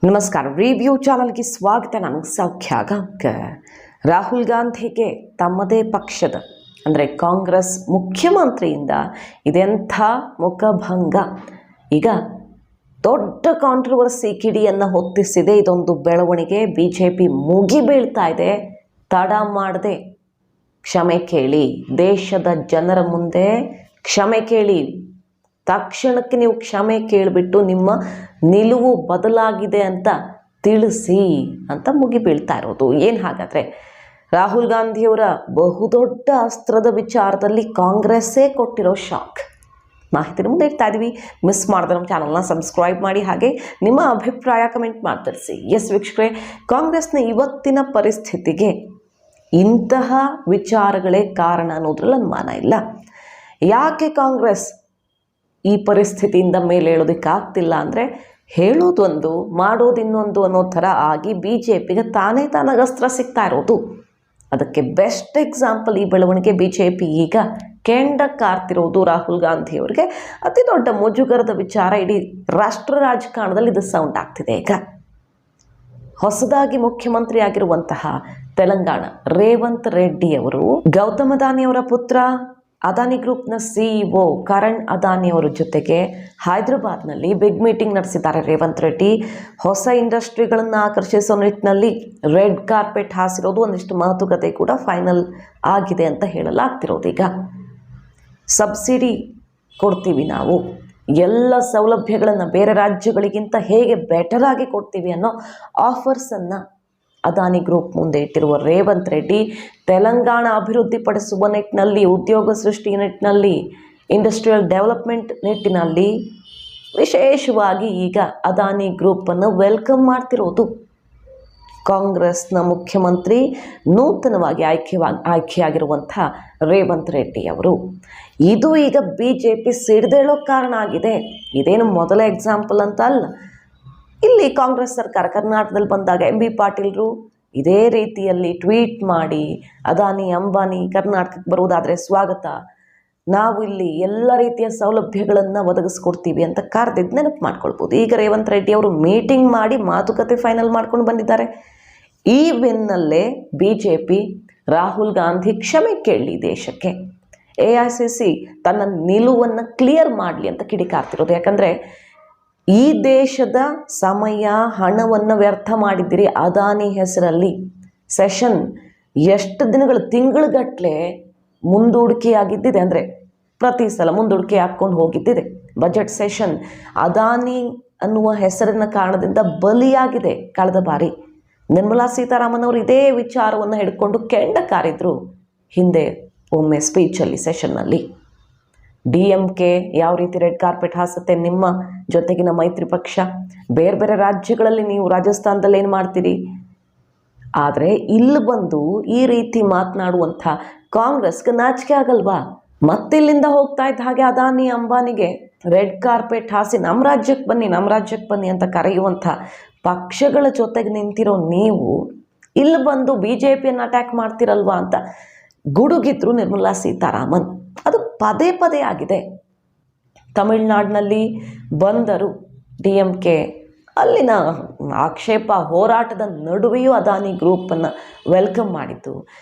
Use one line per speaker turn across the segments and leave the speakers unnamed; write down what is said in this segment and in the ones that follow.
ನಮಸ್ಕಾರ. ರಿವ್ಯೂ ಚಾನಲ್ಗೆ ಸ್ವಾಗತ. ನನಗೆ ಸೌಖ್ಯ ಗಾಂವ್ಕರ್. ರಾಹುಲ್ ಗಾಂಧಿಗೆ ತಮ್ಮದೇ ಪಕ್ಷದ ಅಂದರೆ ಕಾಂಗ್ರೆಸ್ ಮುಖ್ಯಮಂತ್ರಿಯಿಂದ ಇದೆಂಥ ಮುಖಭಂಗ. ಈಗ ದೊಡ್ಡ ಕಾಂಟ್ರವರ್ಸಿ ಕಿಡಿಯನ್ನು ಹೊತ್ತಿಸಿದೆ ಇದೊಂದು ಬೆಳವಣಿಗೆ. BJP ಮುಗಿ ಬೀಳ್ತಾ ಇದೆ. ತಡ ಮಾಡದೆ ಕ್ಷಮೆ ಕೇಳಿ, ದೇಶದ ಜನರ ಮುಂದೆ ಕ್ಷಮೆ ಕೇಳಿ, ತಕ್ಷಣಕ್ಕೆ ನೀವು ಕ್ಷಮೆ ಕೇಳಿಬಿಟ್ಟು ನಿಮ್ಮ ನಿಲುವು ಬದಲಾಗಿದೆ ಅಂತ ತಿಳಿಸಿ ಅಂತ ಮುಗಿ ಬೀಳ್ತಾ ಇರೋದು. ಏನು ಹಾಗಾದರೆ ರಾಹುಲ್ ಗಾಂಧಿಯವರ ಬಹುದೊಡ್ಡ ಅಸ್ತ್ರದ ವಿಚಾರದಲ್ಲಿ ಕಾಂಗ್ರೆಸ್ಸೇ ಕೊಟ್ಟಿರೋ ಶಾಕ್ ಮಾಹಿತಿ ಮುಂದೆ ಇಡ್ತಾ ಇದ್ದೀವಿ. ಮಿಸ್ ಮಾಡಿದ್ರೆ ನಮ್ಮ ಚಾನಲ್ನ ಸಬ್ಸ್ಕ್ರೈಬ್ ಮಾಡಿ, ಹಾಗೆ ನಿಮ್ಮ ಅಭಿಪ್ರಾಯ ಕಮೆಂಟ್ ಮಾಡಿ ತಿಳಿಸಿ. ಎಸ್ ವೀಕ್ಷಕರೇ, ಕಾಂಗ್ರೆಸ್ನ ಇವತ್ತಿನ ಪರಿಸ್ಥಿತಿಗೆ ಇಂತಹ ವಿಚಾರಗಳೇ ಕಾರಣ ಅನ್ನೋದ್ರಲ್ಲಿ ಅನುಮಾನ ಇಲ್ಲ. ಯಾಕೆ ಕಾಂಗ್ರೆಸ್ ಈ ಪರಿಸ್ಥಿತಿಯಿಂದ ಮೇಲೆ ಹೇಳೋದಕ್ಕಾಗ್ತಿಲ್ಲ ಅಂದರೆ ಹೇಳೋದೊಂದು ಮಾಡೋದು ಇನ್ನೊಂದು ಅನ್ನೋ ಥರ ಆಗಿ BJPಗೆ ತಾನಾಗ ಅಸ್ತ್ರ ಸಿಗ್ತಾ ಇರೋದು. ಅದಕ್ಕೆ ಬೆಸ್ಟ್ ಎಕ್ಸಾಂಪಲ್ ಈ ಬೆಳವಣಿಗೆ. BJP ಈಗ ಕೆಂಡ ಕಾರ್ತಿರೋದು ರಾಹುಲ್ ಗಾಂಧಿಯವರಿಗೆ ಅತಿ ದೊಡ್ಡ ಮುಜುಗರದ ವಿಚಾರ. ಇಡೀ ರಾಷ್ಟ್ರ ರಾಜಕಾರಣದಲ್ಲಿ ಇದು ಸೌಂಡ್ ಆಗ್ತಿದೆ. ಈಗ ಹೊಸದಾಗಿ ಮುಖ್ಯಮಂತ್ರಿ ಆಗಿರುವಂತಹ ತೆಲಂಗಾಣ ರೇವಂತ್ ರೆಡ್ಡಿ ಅವರು ಗೌತಮ್ ಅದಾನಿಯವರ ಪುತ್ರ ಅದಾನಿ ಗ್ರೂಪ್ನ CEO ಕರಣ್ ಅದಾನಿಯವರ ಜೊತೆಗೆ ಹೈದರಾಬಾದ್ನಲ್ಲಿ ಬಿಗ್ ಮೀಟಿಂಗ್ ನಡೆಸಿದ್ದಾರೆ ರೇವಂತ್ ರೆಡ್ಡಿ. ಹೊಸ ಇಂಡಸ್ಟ್ರಿಗಳನ್ನು ಆಕರ್ಷಿಸೋ ನಿಟ್ಟಿನಲ್ಲಿ ರೆಡ್ ಕಾರ್ಪೆಟ್ ಹಾಸಿರೋದು, ಒಂದಿಷ್ಟು ಮಾತುಕತೆ ಕೂಡ ಫೈನಲ್ ಆಗಿದೆ ಅಂತ ಹೇಳಲಾಗ್ತಿರೋದು. ಈಗ ಸಬ್ಸಿಡಿ ಕೊಡ್ತೀವಿ, ನಾವು ಎಲ್ಲ ಸೌಲಭ್ಯಗಳನ್ನು ಬೇರೆ ರಾಜ್ಯಗಳಿಗಿಂತ ಹೇಗೆ ಬೆಟರ್ ಆಗಿ ಕೊಡ್ತೀವಿ ಅನ್ನೋ ಆಫರ್ಸನ್ನು ಅದಾನಿ ಗ್ರೂಪ್ ಮುಂದೆ ಇಟ್ಟಿರುವ ರೇವಂತ್ ರೆಡ್ಡಿ ತೆಲಂಗಾಣ ಅಭಿವೃದ್ಧಿಪಡಿಸುವ ನಿಟ್ಟಿನಲ್ಲಿ, ಉದ್ಯೋಗ ಸೃಷ್ಟಿ ನಿಟ್ಟಿನಲ್ಲಿ, ಇಂಡಸ್ಟ್ರಿಯಲ್ ಡೆವಲಪ್ಮೆಂಟ್ ನಿಟ್ಟಿನಲ್ಲಿ ವಿಶೇಷವಾಗಿ ಈಗ ಅದಾನಿ ಗ್ರೂಪನ್ನು ವೆಲ್ಕಮ್ ಮಾಡ್ತಿರೋದು ಕಾಂಗ್ರೆಸ್ನ ಮುಖ್ಯಮಂತ್ರಿ ನೂತನವಾಗಿ ಆಯ್ಕೆಯಾಗಿರುವಂಥ ರೇವಂತ್ ರೆಡ್ಡಿ ಅವರು. ಇದು ಈಗ BJP ಸಿಡಿದೇಳೋ ಕಾರಣ ಆಗಿದೆ. ಇದೇನು ಮೊದಲ ಎಕ್ಸಾಂಪಲ್ ಅಂತ ಅಲ್ಲ. ಇಲ್ಲಿ ಕಾಂಗ್ರೆಸ್ ಸರ್ಕಾರ ಕರ್ನಾಟಕದಲ್ಲಿ ಬಂದಾಗ MB ಪಾಟೀಲ್ರು ಇದೇ ರೀತಿಯಲ್ಲಿ ಟ್ವೀಟ್ ಮಾಡಿ ಅದಾನಿ ಅಂಬಾನಿ ಕರ್ನಾಟಕಕ್ಕೆ ಬರುವುದಾದರೆ ಸ್ವಾಗತ, ನಾವು ಇಲ್ಲಿ ಎಲ್ಲ ರೀತಿಯ ಸೌಲಭ್ಯಗಳನ್ನು ಒದಗಿಸ್ಕೊಡ್ತೀವಿ ಅಂತ ಕರೆದಿದ್ದು ನೆನಪು ಮಾಡ್ಕೊಳ್ಬೋದು. ಈಗ ರೇವಂತ್ ರೆಡ್ಡಿ ಅವರು ಮೀಟಿಂಗ್ ಮಾಡಿ ಮಾತುಕತೆ ಫೈನಲ್ ಮಾಡ್ಕೊಂಡು ಬಂದಿದ್ದಾರೆ. ಈ ಬೆನ್ನಲ್ಲೇ BJP ರಾಹುಲ್ ಗಾಂಧಿ ಕ್ಷಮೆ ಕೇಳಲಿ ದೇಶಕ್ಕೆ, AICC ತನ್ನ ನಿಲುವನ್ನು ಕ್ಲಿಯರ್ ಮಾಡಲಿ ಅಂತ ಕಿಡಿಕಾರ್ತಿರೋದು. ಯಾಕಂದರೆ ಈ ದೇಶದ ಸಮಯ ಹಣವನ್ನು ವ್ಯರ್ಥ ಮಾಡಿದ್ದೀರಿ ಅದಾನಿ ಹೆಸರಲ್ಲಿ. ಸೆಷನ್ ಎಷ್ಟು ದಿನಗಳು, ತಿಂಗಳುಗಟ್ಟಲೆ ಮುಂದೂಡಿಕೆಯಾಗಿದ್ದಿದೆ, ಅಂದರೆ ಪ್ರತಿ ಸಲ ಮುಂದೂಡಿಕೆ ಹಾಕ್ಕೊಂಡು ಹೋಗಿದ್ದಿದೆ. ಬಜೆಟ್ ಸೆಷನ್ ಅದಾನಿ ಅನ್ನುವ ಹೆಸರಿನ ಕಾರಣದಿಂದ ಬಲಿಯಾಗಿದೆ. ಕಳೆದ ಬಾರಿ ನಿರ್ಮಲಾ ಸೀತಾರಾಮನ್ ಅವರು ಇದೇ ವಿಚಾರವನ್ನು ಹಿಡ್ಕೊಂಡು ಕೆಂಡ ಕಾರಿದ್ರು ಹಿಂದೆ ಒಮ್ಮೆ ಸ್ಪೀಚಲ್ಲಿ, ಸೆಷನ್ನಲ್ಲಿ. DMK ಯಾವ ರೀತಿ ರೆಡ್ ಕಾರ್ಪೆಟ್ ಹಾಸುತ್ತೆ ನಿಮ್ಮ ಜೊತೆಗಿನ ಮೈತ್ರಿ ಪಕ್ಷ, ಬೇರೆ ಬೇರೆ ರಾಜ್ಯಗಳಲ್ಲಿ ನೀವು ರಾಜಸ್ಥಾನದಲ್ಲಿ ಏನು ಮಾಡ್ತೀರಿ, ಆದರೆ ಇಲ್ಲಿ ಬಂದು ಈ ರೀತಿ ಮಾತನಾಡುವಂಥ ಕಾಂಗ್ರೆಸ್ಗೆ ನಾಚಿಕೆ ಆಗಲ್ವಾ? ಮತ್ತಿಲ್ಲಿಂದ ಹೋಗ್ತಾ ಇದ್ದ ಹಾಗೆ ಅದಾನಿ ಅಂಬಾನಿಗೆ ರೆಡ್ ಕಾರ್ಪೆಟ್ ಹಾಸಿ ನಮ್ಮ ರಾಜ್ಯಕ್ಕೆ ಬನ್ನಿ, ನಮ್ಮ ರಾಜ್ಯಕ್ಕೆ ಬನ್ನಿ ಅಂತ ಕರೆಯುವಂಥ ಪಕ್ಷಗಳ ಜೊತೆಗೆ ನಿಂತಿರೋ ನೀವು ಇಲ್ಲಿ ಬಂದು BJPಯನ್ನು ಅಟ್ಯಾಕ್ ಮಾಡ್ತಿರಲ್ವಾ ಅಂತ ಗುಡುಗಿದ್ರು ನಿರ್ಮಲಾ ಸೀತಾರಾಮನ್. ಅದು ಪದೇ ಪದೇ ಆಗಿದೆ. ತಮಿಳುನಾಡಿನಲ್ಲಿ ಬಂದರು DMK, ಅಲ್ಲಿನ ಆಕ್ಷೇಪ ಹೋರಾಟದ ನಡುವೆಯೂ ಅದಾನಿ ಗ್ರೂಪನ್ನು ವೆಲ್ಕಮ್ ಮಾಡಿದ್ದು.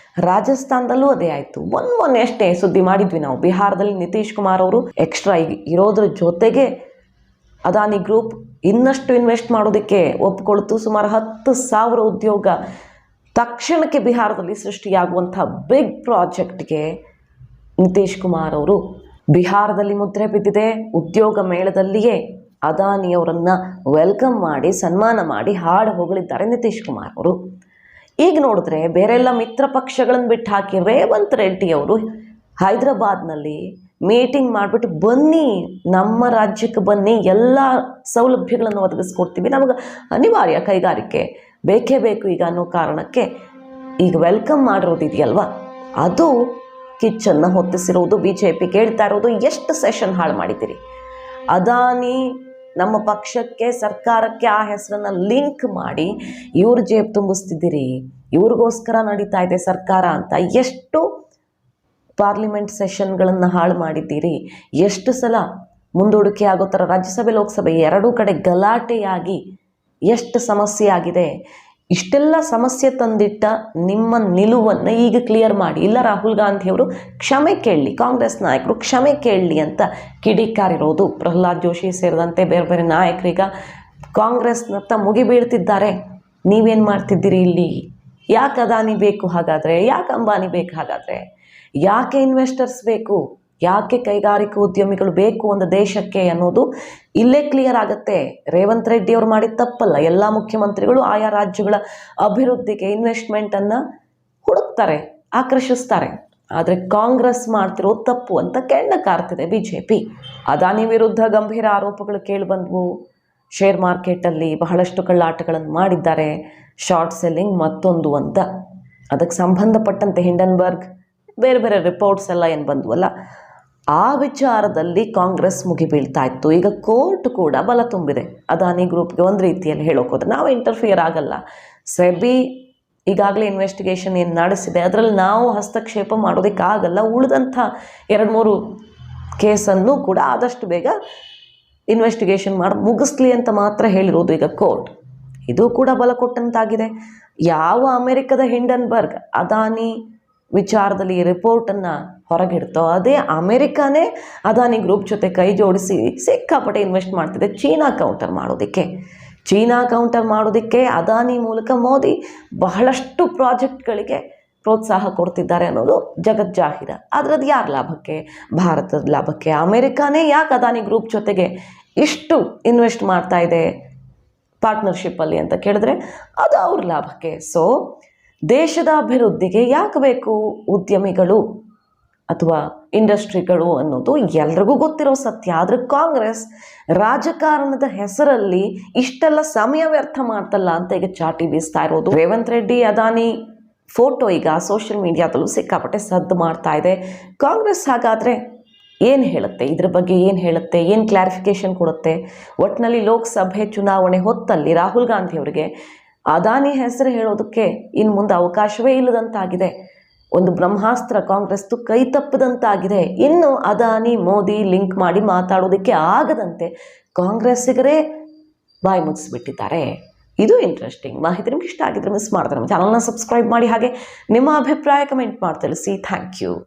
ರಾಜಸ್ಥಾನದಲ್ಲೂ ಅದೇ ಆಯಿತು. ಮೊನ್ನೆ ಅಷ್ಟೇ ಸುದ್ದಿ ಮಾಡಿದ್ವಿ ನಾವು, ಬಿಹಾರದಲ್ಲಿ ನಿತೀಶ್ ಕುಮಾರ್ ಅವರು ಎಕ್ಸ್ಟ್ರಾ ಇರೋದ್ರ ಜೊತೆಗೆ ಅದಾನಿ ಗ್ರೂಪ್ ಇನ್ನಷ್ಟು ಇನ್ವೆಸ್ಟ್ ಮಾಡೋದಕ್ಕೆ ಒಪ್ಕೊಳ್ತು. ಸುಮಾರು 10,000 ಉದ್ಯೋಗ ತಕ್ಷಣಕ್ಕೆ ಬಿಹಾರದಲ್ಲಿ ಸೃಷ್ಟಿಯಾಗುವಂಥ ಬಿಗ್ ಪ್ರಾಜೆಕ್ಟ್ಗೆ ನಿತೀಶ್ ಕುಮಾರ್ ಅವರು ಬಿಹಾರದಲ್ಲಿ ಮುದ್ರೆ ಬಿದ್ದಿದೆ. ಉದ್ಯೋಗ ಮೇಳದಲ್ಲಿಯೇ ಅದಾನಿಯವರನ್ನು ವೆಲ್ಕಮ್ ಮಾಡಿ ಸನ್ಮಾನ ಮಾಡಿ ಹಾಡು ಹೊಗಳಿದ್ದಾರೆ ನಿತೀಶ್ ಕುಮಾರ್ ಅವರು. ಈಗ ನೋಡಿದ್ರೆ ಬೇರೆಲ್ಲ ಮಿತ್ರ ಪಕ್ಷಗಳನ್ನು ಬಿಟ್ಟು ಹಾಕಿ ರೇವಂತ್ ರೆಡ್ಡಿ ಅವರು ಹೈದರಾಬಾದ್ನಲ್ಲಿ ಮೀಟಿಂಗ್ ಮಾಡಿಬಿಟ್ಟು ಬನ್ನಿ, ನಮ್ಮ ರಾಜ್ಯಕ್ಕೆ ಬನ್ನಿ, ಎಲ್ಲ ಸೌಲಭ್ಯಗಳನ್ನು ಒದಗಿಸ್ಕೊಡ್ತೀವಿ, ನಮಗೆ ಅನಿವಾರ್ಯ ಕೈಗಾರಿಕೆ ಬೇಕೇ ಬೇಕು ಈಗ ಅನ್ನೋ ಕಾರಣಕ್ಕೆ ಈಗ ವೆಲ್ಕಮ್ ಮಾಡಿರೋದಿದೆಯಲ್ವ, ಅದು ಕಿಚ್ಚನ್ನು ಹೊತ್ತಿಸಿರೋದು. BJP ಕೇಳ್ತಾ ಇರೋದು, ಎಷ್ಟು ಸೆಷನ್ ಹಾಳು ಮಾಡಿದ್ದೀರಿ, ಅದಾನಿ ನಮ್ಮ ಪಕ್ಷಕ್ಕೆ ಸರ್ಕಾರಕ್ಕೆ ಆ ಹೆಸರನ್ನು ಲಿಂಕ್ ಮಾಡಿ ಇವ್ರ ಜೇಬ್ ತುಂಬಿಸ್ತಿದ್ದೀರಿ, ಇವ್ರಿಗೋಸ್ಕರ ನಡೀತಾ ಇದೆ ಸರ್ಕಾರ ಅಂತ ಎಷ್ಟು ಪಾರ್ಲಿಮೆಂಟ್ ಸೆಷನ್ಗಳನ್ನು ಹಾಳು ಮಾಡಿದ್ದೀರಿ, ಎಷ್ಟು ಸಲ ಮುಂದೂಡಿಕೆ ಆಗೋ ಥರ ರಾಜ್ಯಸಭೆ ಲೋಕಸಭೆ ಎರಡೂ ಕಡೆ ಗಲಾಟೆಯಾಗಿ ಎಷ್ಟು ಸಮಸ್ಯೆ ಆಗಿದೆ, ಇಷ್ಟೆಲ್ಲ ಸಮಸ್ಯೆ ತಂದಿಟ್ಟ ನಿಮ್ಮ ನಿಲುವನ್ನು ಈಗ ಕ್ಲಿಯರ್ ಮಾಡಿ, ಇಲ್ಲ ರಾಹುಲ್ ಗಾಂಧಿಯವರು ಕ್ಷಮೆ ಕೇಳಲಿ, ಕಾಂಗ್ರೆಸ್ ನಾಯಕರು ಕ್ಷಮೆ ಕೇಳಲಿ ಅಂತ ಕಿಡಿಕಾರಿರೋದು. ಪ್ರಹ್ಲಾದ್ ಜೋಶಿ ಸೇರಿದಂತೆ ಬೇರೆ ಬೇರೆ ನಾಯಕರೀಗ ಕಾಂಗ್ರೆಸ್ನತ್ತ ಮುಗಿಬೀಳ್ತಿದ್ದಾರೆ. ನೀವೇನು ಮಾಡ್ತಿದ್ದೀರಿ ಇಲ್ಲಿ? ಯಾಕೆ ಅದಾನಿ ಬೇಕು ಹಾಗಾದರೆ? ಯಾಕೆ ಅಂಬಾನಿ ಬೇಕು ಹಾಗಾದರೆ? ಯಾಕೆ ಇನ್ವೆಸ್ಟರ್ಸ್ ಬೇಕು? ಯಾಕೆ ಕೈಗಾರಿಕಾ ಉದ್ಯಮಿಗಳು ಬೇಕು ಒಂದು ದೇಶಕ್ಕೆ ಅನ್ನೋದು ಇಲ್ಲೇ ಕ್ಲಿಯರ್ ಆಗುತ್ತೆ. ರೇವಂತ್ ರೆಡ್ಡಿ ಅವರು ಮಾಡಿದ ತಪ್ಪಲ್ಲ. ಎಲ್ಲ ಮುಖ್ಯಮಂತ್ರಿಗಳು ಆಯಾ ರಾಜ್ಯಗಳ ಅಭಿವೃದ್ಧಿಗೆ ಇನ್ವೆಸ್ಟ್ಮೆಂಟನ್ನು ಹುಡುಕ್ತಾರೆ, ಆಕರ್ಷಿಸ್ತಾರೆ. ಆದರೆ ಕಾಂಗ್ರೆಸ್ ಮಾಡ್ತಿರೋ ತಪ್ಪು ಅಂತ ಕೆಂಡ ಕಾರ್ತಿದೆ BJP. ಅದಾನಿ ವಿರುದ್ಧ ಗಂಭೀರ ಆರೋಪಗಳು ಕೇಳಿಬಂದವು. ಶೇರ್ ಮಾರ್ಕೆಟಲ್ಲಿ ಬಹಳಷ್ಟು ಕಳ್ಳಾಟಗಳನ್ನು ಮಾಡಿದ್ದಾರೆ, ಶಾರ್ಟ್ ಸೆಲ್ಲಿಂಗ್ ಮತ್ತೊಂದು ಅಂತ. ಅದಕ್ಕೆ ಸಂಬಂಧಪಟ್ಟಂತೆ ಹಿಂಡನ್ಬರ್ಗ್ ಬೇರೆ ಬೇರೆ ರಿಪೋರ್ಟ್ಸ್ ಎಲ್ಲ ಏನು ಬಂದವಲ್ಲ, ಆ ವಿಚಾರದಲ್ಲಿ ಕಾಂಗ್ರೆಸ್ ಮುಗಿಬೀಳ್ತಾ ಇತ್ತು. ಈಗ ಕೋರ್ಟ್ ಕೂಡ ಬಲ ತುಂಬಿದೆ ಅದಾನಿ ಗ್ರೂಪ್ಗೆ. ಒಂದು ರೀತಿಯಲ್ಲಿ ಹೇಳೋಕೋದ್ರೆ ನಾವು ಇಂಟರ್ಫಿಯರ್ ಆಗಲ್ಲ. ಸೆಬಿ ಈಗಾಗಲೇ ಇನ್ವೆಸ್ಟಿಗೇಷನ್ ಏನು ನಡೆಸಿದೆ ಅದರಲ್ಲಿ ನಾವು ಹಸ್ತಕ್ಷೇಪ ಮಾಡೋದಕ್ಕಾಗಲ್ಲ. ಉಳಿದಂಥ 2-3 ಕೇಸನ್ನು ಕೂಡ ಆದಷ್ಟು ಬೇಗ ಇನ್ವೆಸ್ಟಿಗೇಷನ್ ಮಾಡಿ ಮುಗಿಸ್ಲಿ ಅಂತ ಮಾತ್ರ ಹೇಳಿರೋದು ಈಗ ಕೋರ್ಟ್. ಇದು ಕೂಡ ಬಲ ಕೊಟ್ಟಂತಾಗಿದೆ. ಯಾವ ಅಮೆರಿಕದ ಹಿಂಡನ್ಬರ್ಗ್ ಅದಾನಿ ವಿಚಾರದಲ್ಲಿ ಈ ರಿಪೋರ್ಟನ್ನು ಹೊರಗಿಡ್ತೋ ಅದೇ ಅಮೆರಿಕಾನೇ ಅದಾನಿ ಗ್ರೂಪ್ ಜೊತೆ ಕೈ ಜೋಡಿಸಿ ಸಿಕ್ಕಾಪಟ್ಟೆ ಇನ್ವೆಸ್ಟ್ ಮಾಡ್ತಿದೆ ಚೀನಾ ಕೌಂಟರ್ ಮಾಡೋದಕ್ಕೆ ಅದಾನಿ ಮೂಲಕ ಮೋದಿ ಬಹಳಷ್ಟು ಪ್ರಾಜೆಕ್ಟ್ಗಳಿಗೆ ಪ್ರೋತ್ಸಾಹ ಕೊಡ್ತಿದ್ದಾರೆ ಅನ್ನೋದು ಜಗಜ್ಜಾಹಿರ. ಆದರೆ ಅದು ಯಾರ ಲಾಭಕ್ಕೆ? ಭಾರತದ ಲಾಭಕ್ಕೆ. ಅಮೆರಿಕಾನೇ ಯಾಕೆ ಅದಾನಿ ಗ್ರೂಪ್ ಜೊತೆಗೆ ಇಷ್ಟು ಇನ್ವೆಸ್ಟ್ ಮಾಡ್ತಾ ಇದೆ ಪಾರ್ಟ್ನರ್ಶಿಪ್ಪಲ್ಲಿ ಅಂತ ಕೇಳಿದ್ರೆ ಅದು ಅವ್ರ ಲಾಭಕ್ಕೆ. ಸೊ ದೇಶದ ಅಭಿವೃದ್ಧಿಗೆ ಯಾಕೆ ಬೇಕು ಉದ್ಯಮಿಗಳು ಅಥವಾ ಇಂಡಸ್ಟ್ರಿಗಳು ಅನ್ನೋದು ಎಲ್ರಿಗೂ ಗೊತ್ತಿರೋ ಸತ್ಯ. ಆದರೆ ಕಾಂಗ್ರೆಸ್ ರಾಜಕಾರಣದ ಹೆಸರಲ್ಲಿ ಇಷ್ಟೆಲ್ಲ ಸಮಯ ವ್ಯರ್ಥ ಮಾಡ್ತಲ್ಲ ಅಂತ ಈಗ ಚಾಟಿ ಬೀಸ್ತಾ ಇರೋದು. ರೇವಂತ್ ರೆಡ್ಡಿ ಅದಾನಿ ಫೋಟೋ ಈಗ ಸೋಷಿಯಲ್ ಮೀಡಿಯಾದಲ್ಲೂ ಸಿಕ್ಕಾಪಟ್ಟೆ ಸದ್ದು ಮಾಡ್ತಾ ಇದೆ. ಕಾಂಗ್ರೆಸ್ ಹಾಗಾದರೆ ಏನು ಹೇಳುತ್ತೆ ಇದ್ರ ಬಗ್ಗೆ? ಏನು ಹೇಳುತ್ತೆ? ಏನು ಕ್ಲಾರಿಫಿಕೇಷನ್ ಕೊಡುತ್ತೆ? ಒಟ್ಟಿನಲ್ಲಿ ಲೋಕಸಭೆ ಚುನಾವಣೆ ಹೊತ್ತಲ್ಲಿ ರಾಹುಲ್ ಗಾಂಧಿ ಅವರಿಗೆ ಅದಾನಿ ಹೆಸರು ಹೇಳೋದಕ್ಕೆ ಇನ್ನು ಮುಂದೆ ಅವಕಾಶವೇ ಇಲ್ಲದಂತಾಗಿದೆ. ಒಂದು ಬ್ರಹ್ಮಾಸ್ತ್ರ ಕಾಂಗ್ರೆಸ್ದು ಕೈ ತಪ್ಪದಂತಾಗಿದೆ. ಇನ್ನು ಅದಾನಿ ಮೋದಿ ಲಿಂಕ್ ಮಾಡಿ ಮಾತಾಡೋದಕ್ಕೆ ಆಗದಂತೆ ಕಾಂಗ್ರೆಸ್ಸಿಗರೇ ಬಾಯಿ ಮುಚ್ಚಿಬಿಟ್ಟಿದ್ದಾರೆ. ಇದು ಇಂಟ್ರೆಸ್ಟಿಂಗ್ ಮಾಹಿತಿ. ನಿಮ್ಗೆ ಇಷ್ಟ ಆಗಿದ್ರೆ ಮಿಸ್ ಮಾಡಿದ್ರೆ ನಮ್ಮ ಚಾನಲ್ನ ಸಬ್ಸ್ಕ್ರೈಬ್ ಮಾಡಿ, ಹಾಗೆ ನಿಮ್ಮ ಅಭಿಪ್ರಾಯ ಕಮೆಂಟ್ ಮಾಡಿ ತಿಳಿಸಿ. Thank you.